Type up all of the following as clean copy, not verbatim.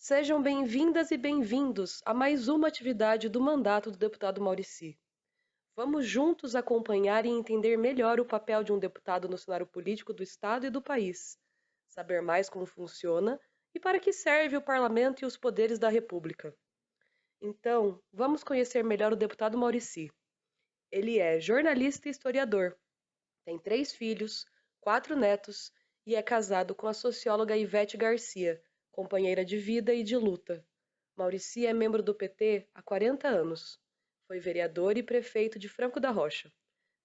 Sejam bem-vindas e bem-vindos a mais uma atividade do mandato do deputado Maurici. Vamos juntos acompanhar e entender melhor o papel de um deputado no cenário político do Estado e do país, saber mais como funciona e para que serve o parlamento e os poderes da República. Então, vamos conhecer melhor o deputado Maurici. Ele é jornalista e historiador, tem 3 filhos, 4 netos e é casado com a socióloga Ivete Garcia, companheira de vida e de luta. Maurici é membro do PT há 40 anos. Foi vereador e prefeito de Franco da Rocha.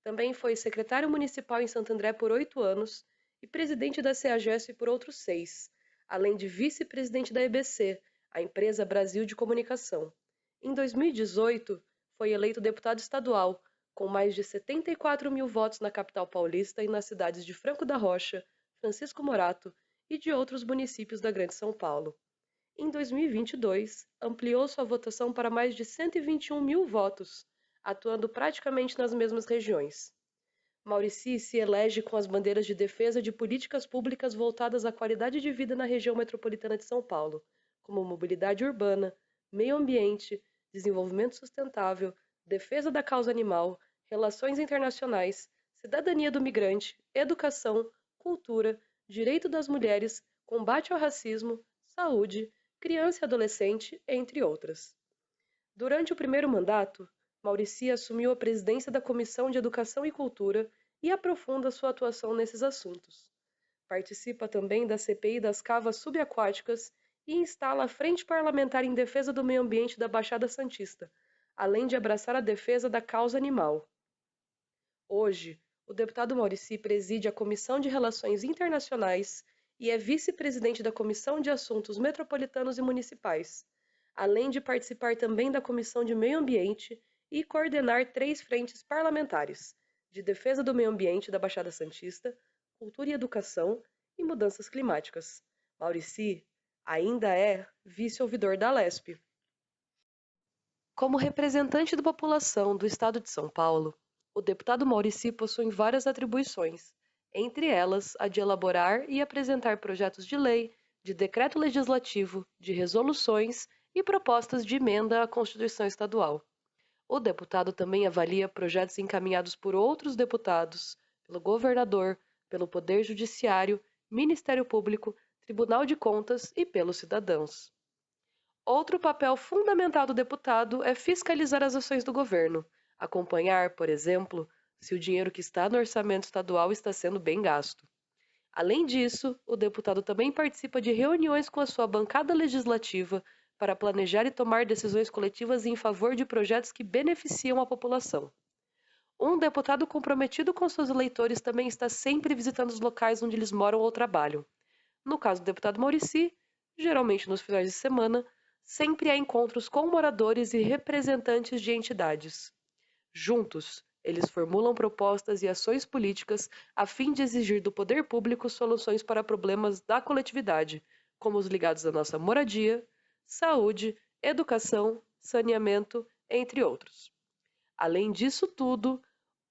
Também foi secretário municipal em Santo André por 8 anos e presidente da CEAGESP por outros 6, além de vice-presidente da EBC, a Empresa Brasil de Comunicação. Em 2018, foi eleito deputado estadual, com mais de 74 mil votos na capital paulista e nas cidades de Franco da Rocha, Francisco Morato e de outros municípios da Grande São Paulo. Em 2022, ampliou sua votação para mais de 121 mil votos, atuando praticamente nas mesmas regiões. Maurici se elege com as bandeiras de defesa de políticas públicas voltadas à qualidade de vida na região metropolitana de São Paulo, como mobilidade urbana, meio ambiente, desenvolvimento sustentável, defesa da causa animal, relações internacionais, cidadania do migrante, educação, cultura, direito das mulheres, combate ao racismo, saúde, criança e adolescente, entre outras. Durante o primeiro mandato, Maurici assumiu a presidência da Comissão de Educação e Cultura e aprofunda sua atuação nesses assuntos. Participa também da CPI das cavas subaquáticas e instala a Frente Parlamentar em Defesa do Meio Ambiente da Baixada Santista, além de abraçar a defesa da causa animal. Hoje, o deputado Maurici preside a Comissão de Relações Internacionais e é vice-presidente da Comissão de Assuntos Metropolitanos e Municipais, além de participar também da Comissão de Meio Ambiente e coordenar 3 frentes parlamentares, de Defesa do Meio Ambiente da Baixada Santista, Cultura e Educação e Mudanças Climáticas. Maurici ainda é vice-ouvidor da Alesp. Como representante da população do Estado de São Paulo, o deputado Maurici possui várias atribuições, entre elas a de elaborar e apresentar projetos de lei, de decreto legislativo, de resoluções e propostas de emenda à Constituição Estadual. O deputado também avalia projetos encaminhados por outros deputados, pelo governador, pelo Poder Judiciário, Ministério Público, Tribunal de Contas e pelos cidadãos. Outro papel fundamental do deputado é fiscalizar as ações do governo, acompanhar, por exemplo, se o dinheiro que está no orçamento estadual está sendo bem gasto. Além disso, o deputado também participa de reuniões com a sua bancada legislativa para planejar e tomar decisões coletivas em favor de projetos que beneficiam a população. Um deputado comprometido com seus eleitores também está sempre visitando os locais onde eles moram ou trabalham. No caso do deputado Maurici, geralmente nos finais de semana, sempre há encontros com moradores e representantes de entidades. Juntos, eles formulam propostas e ações políticas a fim de exigir do poder público soluções para problemas da coletividade, como os ligados à nossa moradia, saúde, educação, saneamento, entre outros. Além disso tudo,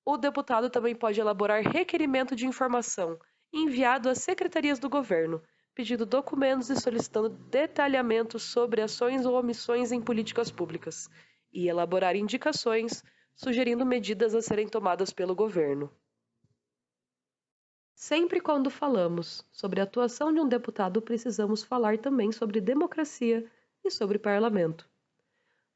o deputado também pode elaborar requerimento de informação enviado às secretarias do governo, pedindo documentos e solicitando detalhamentos sobre ações ou omissões em políticas públicas, e elaborar indicações, sugerindo medidas a serem tomadas pelo governo. Sempre quando falamos sobre a atuação de um deputado, precisamos falar também sobre democracia e sobre parlamento.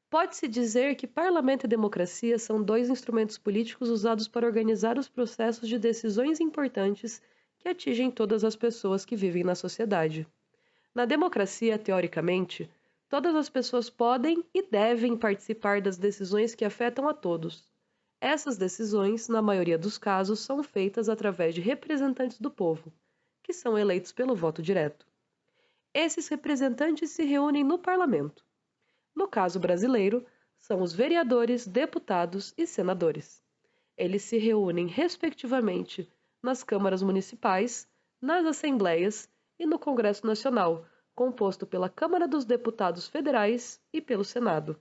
Pode-se dizer que parlamento e democracia são 2 instrumentos políticos usados para organizar os processos de decisões importantes que atingem todas as pessoas que vivem na sociedade. Na democracia, teoricamente, todas as pessoas podem e devem participar das decisões que afetam a todos. Essas decisões, na maioria dos casos, são feitas através de representantes do povo, que são eleitos pelo voto direto. Esses representantes se reúnem no parlamento. No caso brasileiro, são os vereadores, deputados e senadores. Eles se reúnem, respectivamente, nas câmaras municipais, nas assembleias e no Congresso Nacional, composto pela Câmara dos Deputados Federais e pelo Senado.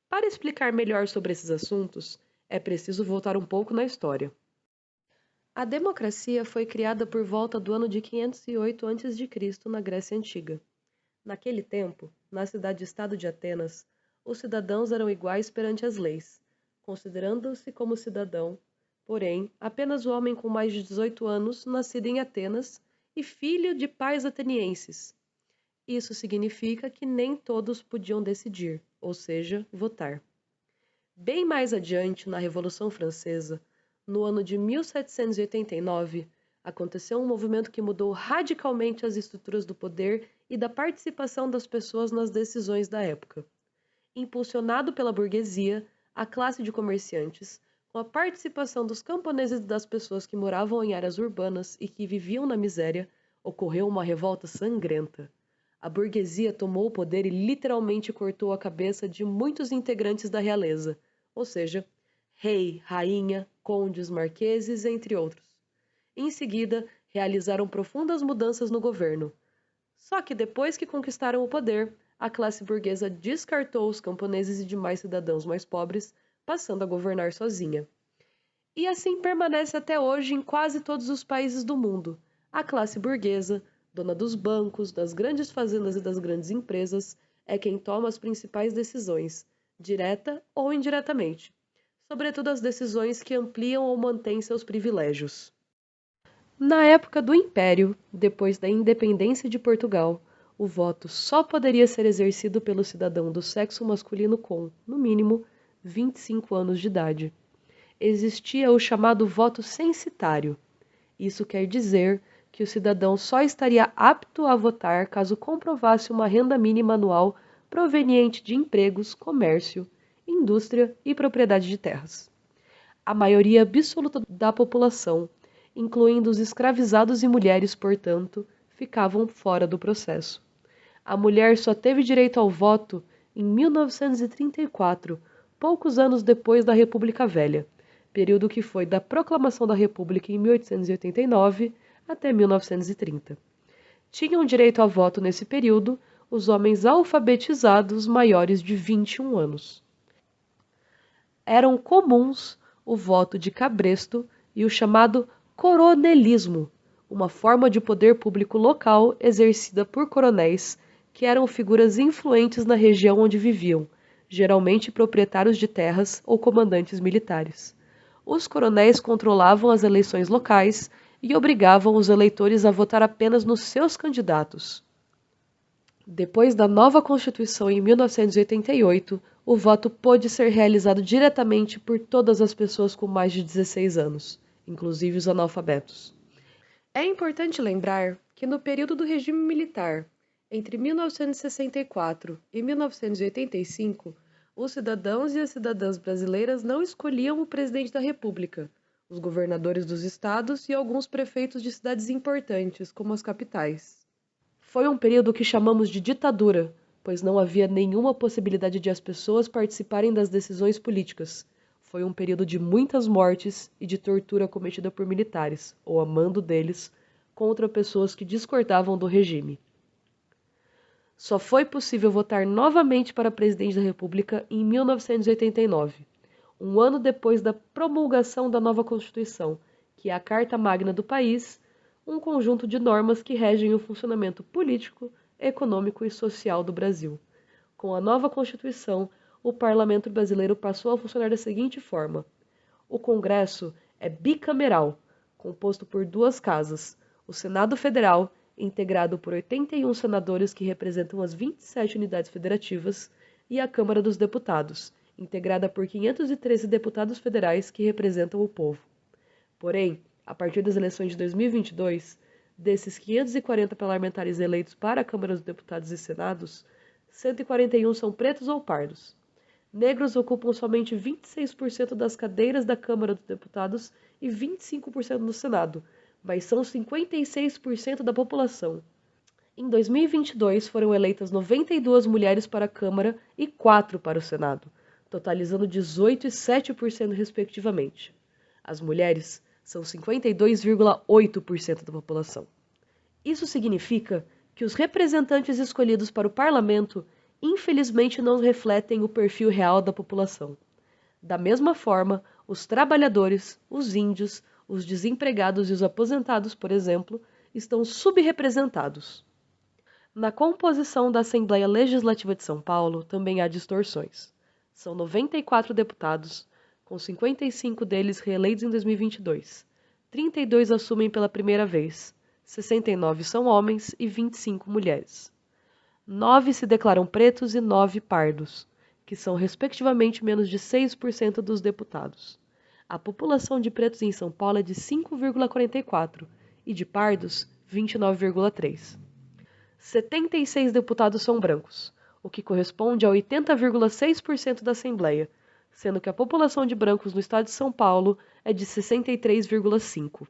Para explicar melhor sobre esses assuntos, é preciso voltar um pouco na história. A democracia foi criada por volta do ano de 508 a.C. na Grécia Antiga. Naquele tempo, na cidade-estado de Atenas, os cidadãos eram iguais perante as leis, considerando-se como cidadão, porém, apenas o homem com mais de 18 anos, nascido em Atenas e filho de pais atenienses. Isso significa que nem todos podiam decidir, ou seja, votar. Bem mais adiante, na Revolução Francesa, no ano de 1789, aconteceu um movimento que mudou radicalmente as estruturas do poder e da participação das pessoas nas decisões da época. Impulsionado pela burguesia, a classe de comerciantes, com a participação dos camponeses e das pessoas que moravam em áreas urbanas e que viviam na miséria, ocorreu uma revolta sangrenta. A burguesia tomou o poder e literalmente cortou a cabeça de muitos integrantes da realeza, ou seja, rei, rainha, condes, marqueses, entre outros. Em seguida, realizaram profundas mudanças no governo. Só que depois que conquistaram o poder, a classe burguesa descartou os camponeses e demais cidadãos mais pobres, passando a governar sozinha. E assim permanece até hoje em quase todos os países do mundo. A classe burguesa, dona dos bancos, das grandes fazendas e das grandes empresas, é quem toma as principais decisões, direta ou indiretamente, sobretudo as decisões que ampliam ou mantêm seus privilégios. Na época do Império, depois da independência de Portugal, o voto só poderia ser exercido pelo cidadão do sexo masculino com, no mínimo, 25 anos de idade. Existia o chamado voto censitário. Isso quer dizer que o cidadão só estaria apto a votar caso comprovasse uma renda mínima anual proveniente de empregos, comércio, indústria e propriedade de terras. A maioria absoluta da população, incluindo os escravizados e mulheres, portanto, ficavam fora do processo. A mulher só teve direito ao voto em 1934, poucos anos depois da República Velha, período que foi da proclamação da República em 1889 até 1930. Tinham direito a voto nesse período os homens alfabetizados maiores de 21 anos. Eram comuns o voto de cabresto e o chamado coronelismo, uma forma de poder público local exercida por coronéis que eram figuras influentes na região onde viviam, geralmente proprietários de terras ou comandantes militares. Os coronéis controlavam as eleições locais e obrigavam os eleitores a votar apenas nos seus candidatos. Depois da nova Constituição em 1988, o voto pôde ser realizado diretamente por todas as pessoas com mais de 16 anos, inclusive os analfabetos. É importante lembrar que no período do regime militar, entre 1964 e 1985, os cidadãos e as cidadãs brasileiras não escolhiam o presidente da República, os governadores dos estados e alguns prefeitos de cidades importantes, como as capitais. Foi um período que chamamos de ditadura, pois não havia nenhuma possibilidade de as pessoas participarem das decisões políticas. Foi um período de muitas mortes e de tortura cometida por militares, ou a mando deles, contra pessoas que discordavam do regime. Só foi possível votar novamente para presidente da República em 1989, um ano depois da promulgação da nova Constituição, que é a Carta Magna do país, um conjunto de normas que regem o funcionamento político, econômico e social do Brasil. Com a nova Constituição, o Parlamento brasileiro passou a funcionar da seguinte forma: o Congresso é bicameral, composto por duas casas, o Senado Federal, integrado por 81 senadores que representam as 27 unidades federativas, e a Câmara dos Deputados, integrada por 513 deputados federais que representam o povo. Porém, a partir das eleições de 2022, desses 540 parlamentares eleitos para a Câmara dos Deputados e Senados, 141 são pretos ou pardos. Negros ocupam somente 26% das cadeiras da Câmara dos Deputados e 25% no Senado, mas são 56% da população. Em 2022, foram eleitas 92 mulheres para a Câmara e 4 para o Senado, totalizando 18% e 7% respectivamente. As mulheres são 52,8% da população. Isso significa que os representantes escolhidos para o parlamento infelizmente não refletem o perfil real da população. Da mesma forma, os trabalhadores, os índios, os desempregados e os aposentados, por exemplo, estão subrepresentados. Na composição da Assembleia Legislativa de São Paulo também há distorções. São 94 deputados, com 55 deles reeleitos em 2022. 32 assumem pela primeira vez, 69 são homens e 25 mulheres. 9 se declaram pretos e 9 pardos, que são respectivamente menos de 6% dos deputados. A população de pretos em São Paulo é de 5,44 e de pardos 29,3. 76 deputados são brancos, o que corresponde a 80,6% da Assembleia, sendo que a população de brancos no estado de São Paulo é de 63,5%.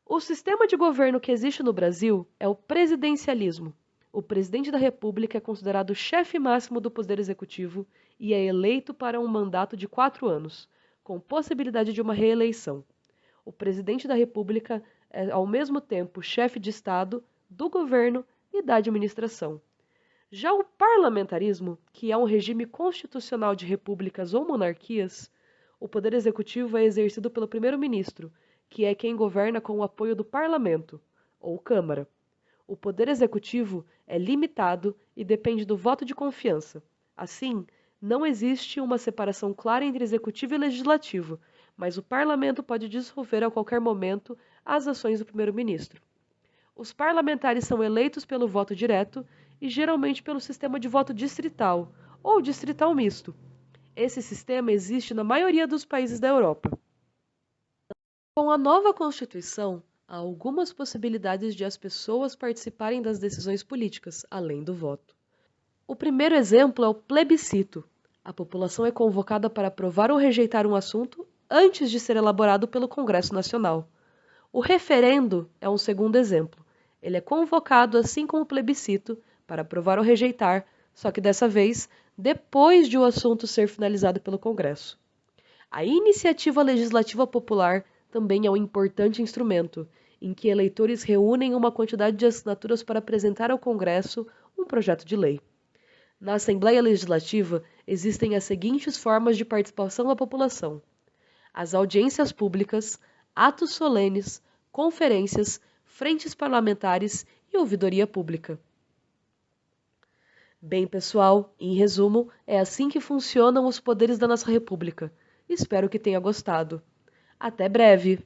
O sistema de governo que existe no Brasil é o presidencialismo. O presidente da República é considerado o chefe máximo do Poder Executivo e é eleito para um mandato de 4 anos, com possibilidade de uma reeleição. O presidente da República é, ao mesmo tempo, chefe de Estado, do governo e da administração. Já o parlamentarismo, que é um regime constitucional de repúblicas ou monarquias, o poder executivo é exercido pelo primeiro-ministro, que é quem governa com o apoio do parlamento, ou Câmara. O poder executivo é limitado e depende do voto de confiança. Assim, não existe uma separação clara entre executivo e legislativo, mas o parlamento pode dissolver a qualquer momento as ações do primeiro-ministro. Os parlamentares são eleitos pelo voto direto e geralmente pelo sistema de voto distrital ou distrital misto. Esse sistema existe na maioria dos países da Europa. Com a nova Constituição, há algumas possibilidades de as pessoas participarem das decisões políticas, além do voto. O primeiro exemplo é o plebiscito. A população é convocada para aprovar ou rejeitar um assunto antes de ser elaborado pelo Congresso Nacional. O referendo é um segundo exemplo. Ele é convocado, assim como o plebiscito, para aprovar ou rejeitar, só que dessa vez, depois de o assunto ser finalizado pelo Congresso. A iniciativa legislativa popular também é um importante instrumento, em que eleitores reúnem uma quantidade de assinaturas para apresentar ao Congresso um projeto de lei. Na Assembleia Legislativa, existem as seguintes formas de participação da população: as audiências públicas, atos solenes, conferências, frentes parlamentares e ouvidoria pública. Bem, pessoal, em resumo, é assim que funcionam os poderes da nossa República. Espero que tenha gostado. Até breve!